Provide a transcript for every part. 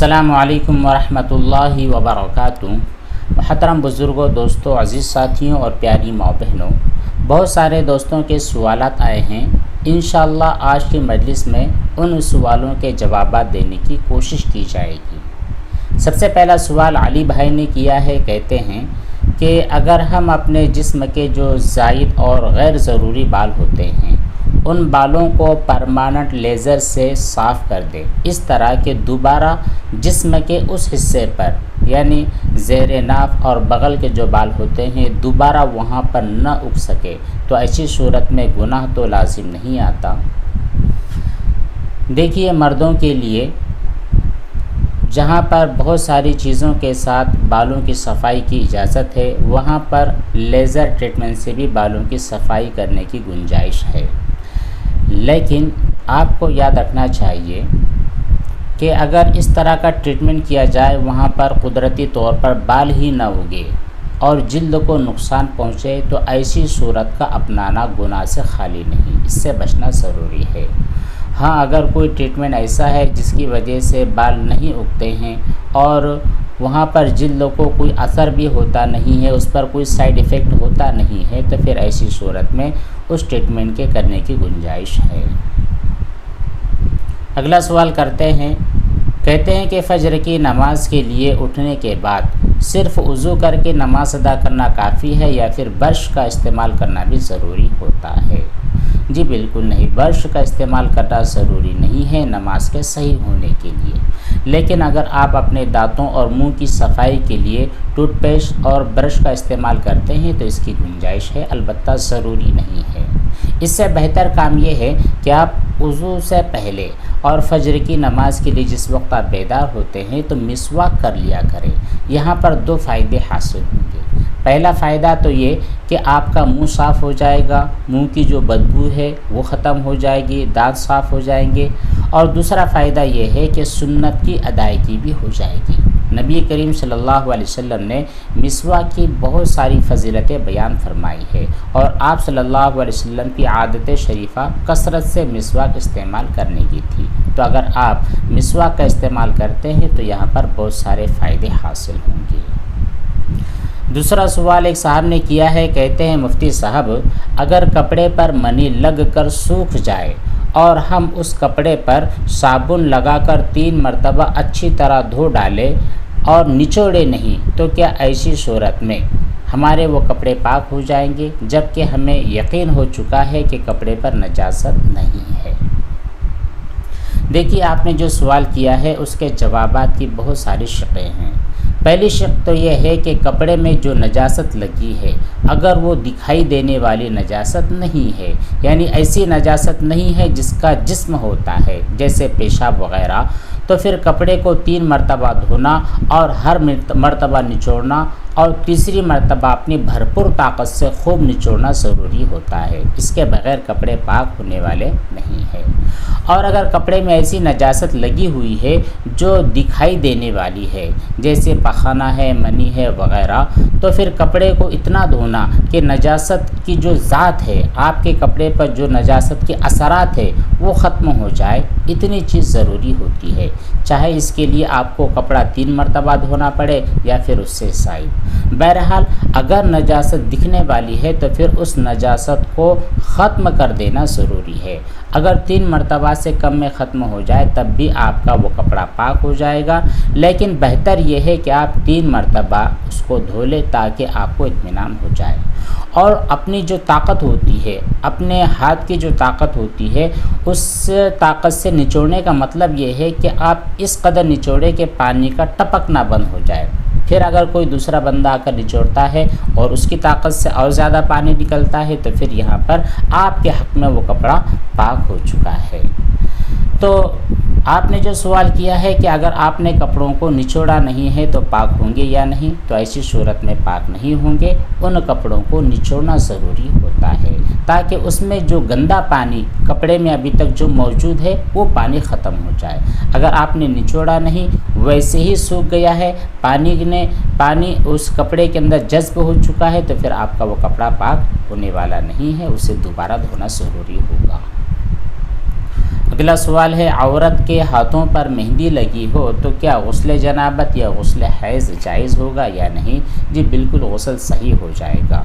السلام علیکم ورحمۃ اللہ وبرکاتہ۔ محترم بزرگوں، دوستوں، عزیز ساتھیوں اور پیاری ماں بہنوں، بہت سارے دوستوں کے سوالات آئے ہیں۔ انشاءاللہ آج کی مجلس میں ان سوالوں کے جوابات دینے کی کوشش کی جائے گی۔ سب سے پہلا سوال علی بھائی نے کیا ہے، کہتے ہیں کہ اگر ہم اپنے جسم کے جو زائد اور غیر ضروری بال ہوتے ہیں ان بالوں کو پرماننٹ لیزر سے صاف کر دے، اس طرح کہ دوبارہ جسم کے اس حصے پر یعنی زیر ناف اور بغل کے جو بال ہوتے ہیں دوبارہ وہاں پر نہ اگ سکے، تو ایسی صورت میں گناہ تو لازم نہیں آتا۔ دیکھیے، مردوں کے لیے جہاں پر بہت ساری چیزوں کے ساتھ بالوں کی صفائی کی اجازت ہے، وہاں پر لیزر ٹریٹمنٹ سے بھی بالوں کی صفائی کرنے کی گنجائش ہے، لیکن آپ کو یاد رکھنا چاہیے کہ اگر اس طرح کا ٹریٹمنٹ کیا جائے وہاں پر قدرتی طور پر بال ہی نہ اگے اور جلد کو نقصان پہنچے، تو ایسی صورت کا اپنانا گناہ سے خالی نہیں، اس سے بچنا ضروری ہے۔ ہاں، اگر کوئی ٹریٹمنٹ ایسا ہے جس کی وجہ سے بال نہیں اگتے ہیں اور وہاں پر جلد کو کوئی اثر بھی ہوتا نہیں ہے، اس پر کوئی سائیڈ ایفیکٹ ہوتا نہیں ہے، تو پھر ایسی صورت میں اس ٹریٹمنٹ کے کرنے کی گنجائش ہے۔ اگلا سوال کرتے ہیں، کہتے ہیں کہ فجر کی نماز کے لیے اٹھنے کے بعد صرف وضو کر کے نماز ادا کرنا کافی ہے یا پھر برش کا استعمال کرنا بھی ضروری ہوتا ہے؟ جی بالکل نہیں، برش کا استعمال کرنا ضروری نہیں ہے نماز کے صحیح ہونے کے لیے، لیکن اگر آپ اپنے دانتوں اور منہ کی صفائی کے لیے ٹوتھ پیسٹ اور برش کا استعمال کرتے ہیں تو اس کی گنجائش ہے، البتہ ضروری نہیں ہے۔ اس سے بہتر کام یہ ہے کہ آپ وضو سے پہلے اور فجر کی نماز کے لیے جس وقت آپ بیدار ہوتے ہیں تو مسواک کر لیا کریں۔ یہاں پر دو فائدے حاصل ہوں گے۔ پہلا فائدہ تو یہ کہ آپ کا منہ صاف ہو جائے گا، منہ کی جو بدبو ہے وہ ختم ہو جائے گی، دانت صاف ہو جائیں گے، اور دوسرا فائدہ یہ ہے کہ سنت کی ادائیگی بھی ہو جائے گی۔ نبی کریم صلی اللہ علیہ وسلم نے مسواک کی بہت ساری فضیلتیں بیان فرمائی ہے، اور آپ صلی اللہ علیہ وسلم کی عادت شریفہ کثرت سے مسواک استعمال کرنے کی تھی، تو اگر آپ مسواک کا استعمال کرتے ہیں تو یہاں پر بہت سارے فائدے حاصل ہوں گے۔ دوسرا سوال ایک صاحب نے کیا ہے، کہتے ہیں مفتی صاحب، اگر کپڑے پر منی لگ کر سوکھ جائے اور ہم اس کپڑے پر صابن لگا کر 3 مرتبہ اچھی طرح دھو ڈالیں اور نچوڑے نہیں، تو کیا ایسی صورت میں ہمارے وہ کپڑے پاک ہو جائیں گے، جبکہ ہمیں یقین ہو چکا ہے کہ کپڑے پر نجاست نہیں ہے؟ دیکھیے، آپ نے جو سوال کیا ہے اس کے جوابات کی بہت ساری شقیں ہیں۔ پہلی شق تو یہ ہے کہ کپڑے میں جو نجاست لگی ہے اگر وہ دکھائی دینے والی نجاست نہیں ہے، یعنی ایسی نجاست نہیں ہے جس کا جسم ہوتا ہے جیسے پیشاب وغیرہ، تو پھر کپڑے کو 3 مرتبہ دھونا اور ہر مرتبہ نچوڑنا اور تیسری مرتبہ اپنی بھرپور طاقت سے خوب نچوڑنا ضروری ہوتا ہے، اس کے بغیر کپڑے پاک ہونے والے نہیں ہیں۔ اور اگر کپڑے میں ایسی نجاست لگی ہوئی ہے جو دکھائی دینے والی ہے جیسے پخانہ ہے، منی ہے وغیرہ، تو پھر کپڑے کو اتنا دھونا کہ نجاست کی جو ذات ہے، آپ کے کپڑے پر جو نجاست کے اثرات ہے وہ ختم ہو جائے، اتنی چیز ضروری ہوتی ہے، چاہے اس کے لیے آپ کو کپڑا 3 مرتبہ دھونا پڑے یا پھر اس سے زائد۔ بہرحال اگر نجاست دکھنے والی ہے تو پھر اس نجاست کو ختم کر دینا ضروری ہے۔ اگر 3 مرتبہ سے کم میں ختم ہو جائے تب بھی آپ کا وہ کپڑا پاک ہو جائے گا، لیکن بہتر یہ ہے کہ آپ 3 مرتبہ اس کو دھو لیں تاکہ آپ کو اطمینان ہو جائے۔ اور اپنی جو طاقت ہوتی ہے، اپنے ہاتھ کی جو طاقت ہوتی ہے، اس طاقت سے نچوڑنے کا مطلب یہ ہے کہ آپ اس قدر نچوڑے کہ پانی کا ٹپکنا بند ہو جائے۔ پھر اگر کوئی دوسرا بندہ آ کر نچوڑتا ہے اور اس کی طاقت سے اور زیادہ پانی نکلتا ہے تو پھر یہاں پر آپ کے حق میں وہ کپڑا پاک ہو چکا ہے۔ تو آپ نے جو سوال کیا ہے کہ اگر آپ نے کپڑوں کو نچوڑا نہیں ہے تو پاک ہوں گے یا نہیں، تو ایسی صورت میں پاک نہیں ہوں گے، ان کپڑوں کو نچوڑنا ضروری ہوتا ہے تاکہ اس میں جو گندا پانی کپڑے میں ابھی تک جو موجود ہے وہ پانی ختم ہو جائے۔ اگر آپ نے نچوڑا نہیں، ویسے ہی سوکھ گیا ہے، پانی اس کپڑے کے اندر جذب ہو چکا ہے، تو پھر آپ کا وہ کپڑا پاک ہونے والا نہیں ہے، اسے دوبارہ دھونا ضروری ہوگا۔ اگلا سوال ہے عورت کے ہاتھوں پر مہندی لگی ہو تو کیا غسل جنابت یا غسل حیض جائز ہوگا یا نہیں؟ جی بالکل، غسل صحیح ہو جائے گا۔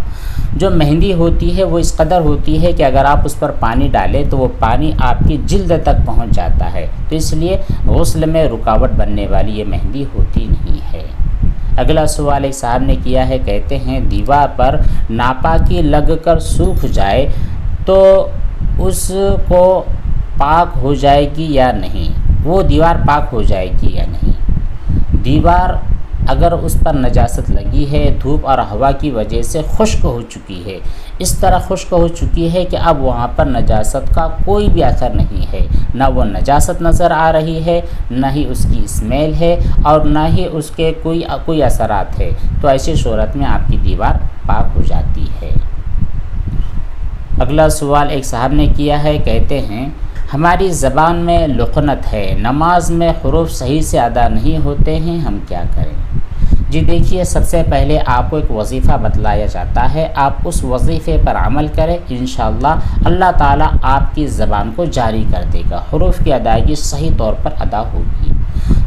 جو مہندی ہوتی ہے وہ اس قدر ہوتی ہے کہ اگر آپ اس پر پانی ڈالیں تو وہ پانی آپ کی جلد تک پہنچ جاتا ہے، تو اس لیے غسل میں رکاوٹ بننے والی یہ مہندی ہوتی نہیں ہے۔ اگلا سوال ایک صاحب نے کیا ہے، کہتے ہیں دیوار پر ناپاکی لگ کر سوکھ جائے تو اس کو پاک ہو جائے گی یا نہیں؟ وہ دیوار پاک ہو جائے گی یا نہیں؟ دیوار اگر اس پر نجاست لگی ہے، دھوپ اور ہوا کی وجہ سے خشک ہو چکی ہے، اس طرح خشک ہو چکی ہے کہ اب وہاں پر نجاست کا کوئی بھی اثر نہیں ہے، نہ وہ نجاست نظر آ رہی ہے، نہ ہی اس کی اسمیل ہے، اور نہ ہی اس کے کوئی اثرات ہے، تو ایسی صورت میں آپ کی دیوار پاک ہو جاتی ہے۔ اگلا سوال ایک صاحب نے کیا ہے، کہتے ہیں ہماری زبان میں لقنت ہے، نماز میں حروف صحیح سے ادا نہیں ہوتے ہیں، ہم کیا کریں؟ جی دیکھیے، سب سے پہلے آپ کو ایک وظیفہ بتلایا جاتا ہے، آپ اس وظیفے پر عمل کریں، انشاءاللہ اللہ تعالیٰ آپ کی زبان کو جاری کر دے گا، حروف کی ادائیگی صحیح طور پر ادا ہوگی۔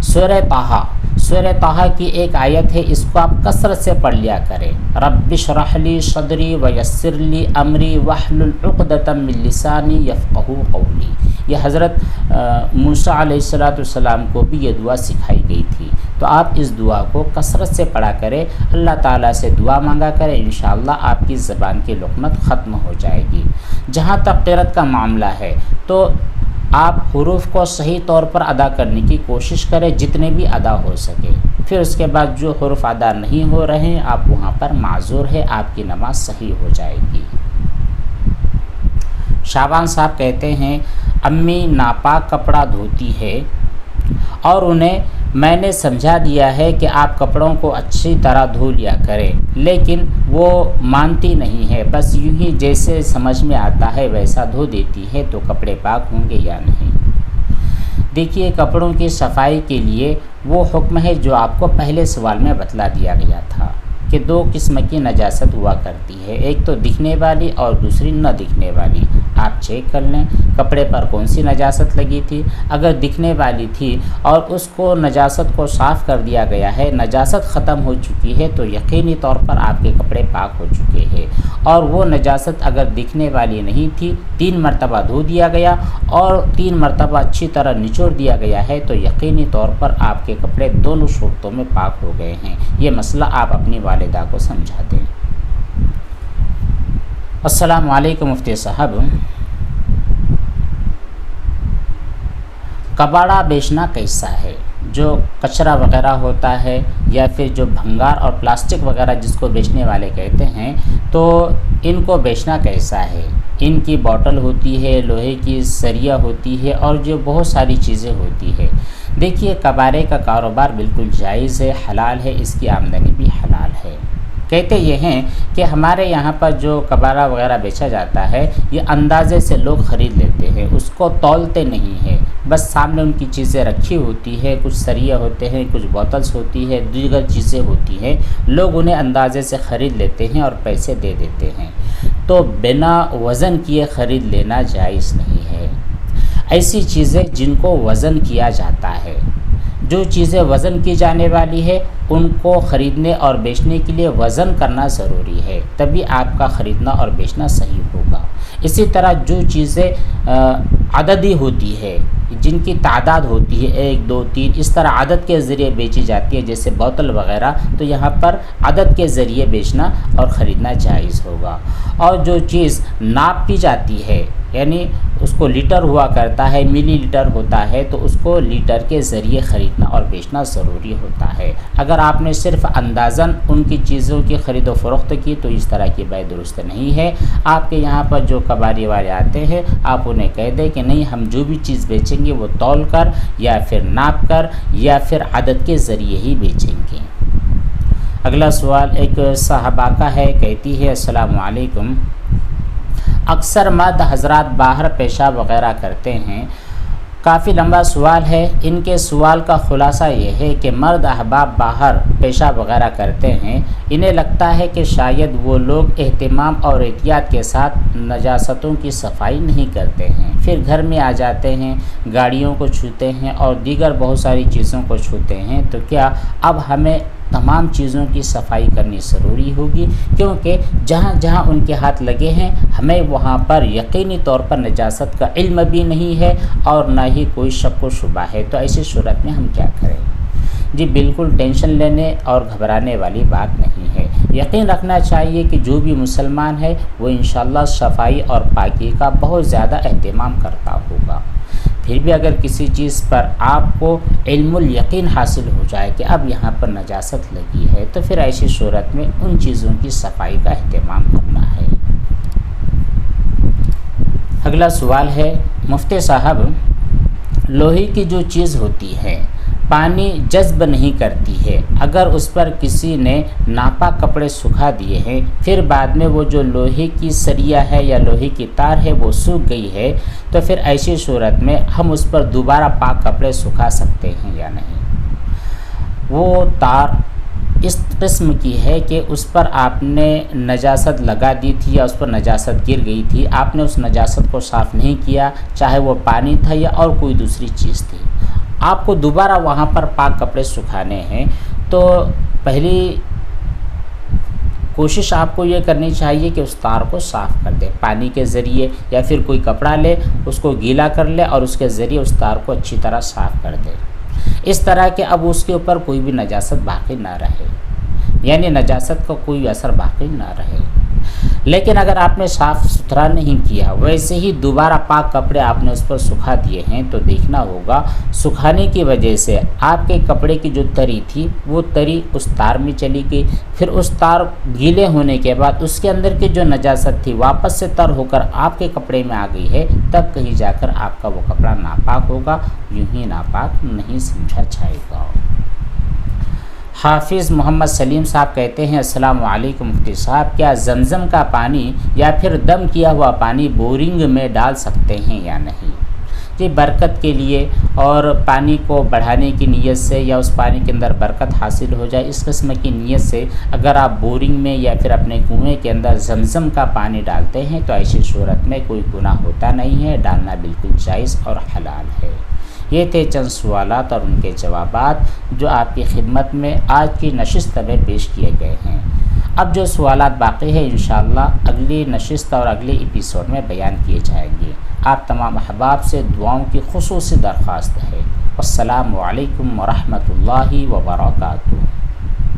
سورہ طٰہٰ کی ایک آیت ہے، اس کو آپ کثرت سے پڑھ لیا کریں، رب اشرح لی صدری ویسر لی امری واحلل عقدۃ من لسانی یفقہوا قولی۔ یہ حضرت موسیٰ علیہ السلام کو بھی یہ دعا سکھائی گئی تھی، تو آپ اس دعا کو کثرت سے پڑھا کریں، اللہ تعالیٰ سے دعا مانگا کریں، انشاءاللہ آپ کی زبان کی لقمت ختم ہو جائے گی۔ جہاں تک قرأت کا معاملہ ہے تو آپ حروف کو صحیح طور پر ادا کرنے کی کوشش کریں، جتنے بھی ادا ہو سکے۔ پھر اس کے بعد جو حروف ادا نہیں ہو رہے ہیں، آپ وہاں پر معذور ہے، آپ کی نماز صحیح ہو جائے گی۔ شعبان صاحب کہتے ہیں امی ناپاک کپڑا دھوتی ہے اور انہیں میں نے سمجھا دیا ہے کہ آپ کپڑوں کو اچھی طرح دھو لیا کریں، لیکن وہ مانتی نہیں ہے، بس یوں ہی جیسے سمجھ میں آتا ہے ویسا دھو دیتی ہے، تو کپڑے پاک ہوں گے یا نہیں؟ دیکھیے، کپڑوں کی صفائی کے لیے وہ حکم ہے جو آپ کو پہلے سوال میں بتلا دیا گیا تھا کہ دو قسم کی نجاست ہوا کرتی ہے، ایک تو دکھنے والی اور دوسری نہ دکھنے والی۔ آپ چیک کر لیں کپڑے پر کون سی نجاست لگی تھی، اگر دکھنے والی تھی اور اس کو نجاست کو صاف کر دیا گیا ہے، نجاست ختم ہو چکی ہے، تو یقینی طور پر آپ کے کپڑے پاک ہو چکے ہیں۔ اور وہ نجاست اگر دکھنے والی نہیں تھی، 3 مرتبہ دھو دیا گیا اور 3 مرتبہ اچھی طرح نچوڑ دیا گیا ہے، تو یقینی طور پر آپ کے کپڑے دونوں صورتوں میں پاک ہو گئے ہیں۔ یہ مسئلہ آپ اپنی والدہ کو سمجھا دیں۔ السلام علیکم مفتی صاحب، کباڑا بیچنا کیسا ہے؟ جو کچرا وغیرہ ہوتا ہے یا پھر جو بھنگار اور پلاسٹک وغیرہ جس کو بیچنے والے کہتے ہیں، تو ان کو بیچنا کیسا ہے؟ ان کی بوٹل ہوتی ہے، لوہے کی سریا ہوتی ہے اور جو بہت ساری چیزیں ہوتی ہے۔ دیکھیے، کباڑے کا کاروبار بالکل جائز ہے، حلال ہے، اس کی آمدنی بھی حلال ہے۔ کہتے یہ ہیں کہ ہمارے یہاں پر جو کباڑا وغیرہ بیچا جاتا ہے، یہ اندازے سے لوگ خرید لیتے ہیں، اس کو تولتے نہیں ہیں، بس سامنے ان کی چیزیں رکھی ہوتی ہے، کچھ سریا ہوتے ہیں، کچھ بوتلز ہوتی ہے، دیگر چیزیں ہوتی ہیں، لوگ انہیں اندازے سے خرید لیتے ہیں اور پیسے دے دیتے ہیں، تو بنا وزن کیے خرید لینا جائز نہیں ہے۔ ایسی چیزیں جن کو وزن کیا جاتا ہے، جو چیزیں وزن کی جانے والی ہے، ان کو خریدنے اور بیچنے کے لیے وزن کرنا ضروری ہے، تبھی آپ کا خریدنا اور بیچنا صحیح ہوگا۔ اسی طرح جو چیزیں عددی ہوتی ہے، جن کی تعداد ہوتی ہے 1 2 3، اس طرح عدد کے ذریعے بیچی جاتی ہے، جیسے بوتل وغیرہ، تو یہاں پر عدد کے ذریعے بیچنا اور خریدنا جائز ہوگا۔ اور جو چیز ناپ کی جاتی ہے، یعنی اس کو لیٹر ہوا کرتا ہے، ملی لیٹر ہوتا ہے، تو اس کو لیٹر کے ذریعے خریدنا اور بیچنا ضروری ہوتا ہے۔ اگر آپ نے صرف اندازاً ان کی چیزوں کی خرید و فروخت کی تو اس طرح کی بے درست نہیں ہے۔ آپ کے یہاں پر جو کباڑی والے آتے ہیں، آپ انہیں کہہ دیں کہ نہیں، ہم جو بھی چیز بیچیں گے وہ تول کر یا پھر ناپ کر یا پھر عدد کے ذریعے ہی بیچیں گے۔ اگلا سوال ایک صاحبہ کا ہے، کہتی ہے السلام علیکم، اکثر مرد حضرات باہر پیشاب وغیرہ کرتے ہیں کافی لمبا سوال ہے۔ ان کے سوال کا خلاصہ یہ ہے کہ مرد احباب باہر پیشاب وغیرہ کرتے ہیں، انہیں لگتا ہے کہ شاید وہ لوگ اہتمام اور احتیاط کے ساتھ نجاستوں کی صفائی نہیں کرتے ہیں، پھر گھر میں آ جاتے ہیں، گاڑیوں کو چھوتے ہیں اور دیگر بہت ساری چیزوں کو چھوتے ہیں، تو کیا اب ہمیں تمام چیزوں کی صفائی کرنی ضروری ہوگی؟ کیونکہ جہاں جہاں ان کے ہاتھ لگے ہیں ہمیں وہاں پر یقینی طور پر نجاست کا علم بھی نہیں ہے اور نہ ہی کوئی شک و شبہ ہے، تو ایسی صورت میں ہم کیا کریں؟ جی بالکل ٹینشن لینے اور گھبرانے والی بات نہیں ہے۔ یقین رکھنا چاہیے کہ جو بھی مسلمان ہے وہ انشاءاللہ صفائی اور پاکی کا بہت زیادہ اہتمام کرتا ہوگا۔ پھر بھی اگر کسی چیز پر آپ کو علم الیقین حاصل ہو جائے کہ اب یہاں پر نجاست لگی ہے، تو پھر ایسی صورت میں ان چیزوں کی صفائی کا اہتمام کرنا ہے۔ اگلا سوال ہے، مفتی صاحب لوہے کی جو چیز ہوتی ہے پانی جذب نہیں کرتی ہے، اگر اس پر کسی نے ناپاک کپڑے سکھا دیے ہیں، پھر بعد میں وہ جو لوہے کی سریا ہے یا لوہے کی تار ہے وہ سوکھ گئی ہے، تو پھر ایسی صورت میں ہم اس پر دوبارہ پاک کپڑے سکھا سکتے ہیں یا نہیں؟ وہ تار اس قسم کی ہے کہ اس پر آپ نے نجاست لگا دی تھی یا اس پر نجاست گر گئی تھی، آپ نے اس نجاست کو صاف نہیں کیا، چاہے وہ پانی تھا یا اور کوئی دوسری چیز تھی، آپ کو دوبارہ وہاں پر پاک کپڑے سکھانے ہیں، تو پہلی کوشش آپ کو یہ کرنی چاہیے کہ اس تار کو صاف کر دے پانی کے ذریعے، یا پھر کوئی کپڑا لے اس کو گیلا کر لے اور اس کے ذریعے اس تار کو اچھی طرح صاف کر دے، اس طرح کہ اب اس کے اوپر کوئی بھی نجاست باقی نہ رہے، یعنی نجاست کا کوئی اثر باقی نہ رہے۔ لیکن اگر آپ نے صاف ستھرا نہیں کیا، ویسے ہی دوبارہ پاک کپڑے آپ نے اس پر سکھا دیے ہیں، تو دیکھنا ہوگا سکھانے کی وجہ سے آپ کے کپڑے کی جو تری تھی وہ تری اس تار میں چلی گئی، پھر اس تار گیلے ہونے کے بعد اس کے اندر کی جو نجاست تھی واپس سے تر ہو کر آپ کے کپڑے میں آ گئی ہے، تب کہیں جا کر آپ کا وہ کپڑا ناپاک ہوگا، یوں ہی ناپاک نہیں سمجھا جائے گا۔ حافظ محمد سلیم صاحب کہتے ہیں، السلام علیکم مفتی صاحب، کیا زمزم کا پانی یا پھر دم کیا ہوا پانی بورنگ میں ڈال سکتے ہیں یا نہیں؟ جی برکت کے لیے اور پانی کو بڑھانے کی نیت سے یا اس پانی کے اندر برکت حاصل ہو جائے اس قسم کی نیت سے اگر آپ بورنگ میں یا پھر اپنے کنویں کے اندر زمزم کا پانی ڈالتے ہیں تو ایسی صورت میں کوئی گناہ ہوتا نہیں ہے، ڈالنا بالکل جائز اور حلال ہے۔ یہ تھے چند سوالات اور ان کے جوابات جو آپ کی خدمت میں آج کی نشست میں پیش کیے گئے ہیں۔ اب جو سوالات باقی ہیں انشاءاللہ اگلی نشست اور اگلے ایپیسوڈ میں بیان کیے جائیں گے۔ آپ تمام احباب سے دعاؤں کی خصوصی درخواست ہے۔ السلام علیکم ورحمۃ اللہ وبرکاتہ۔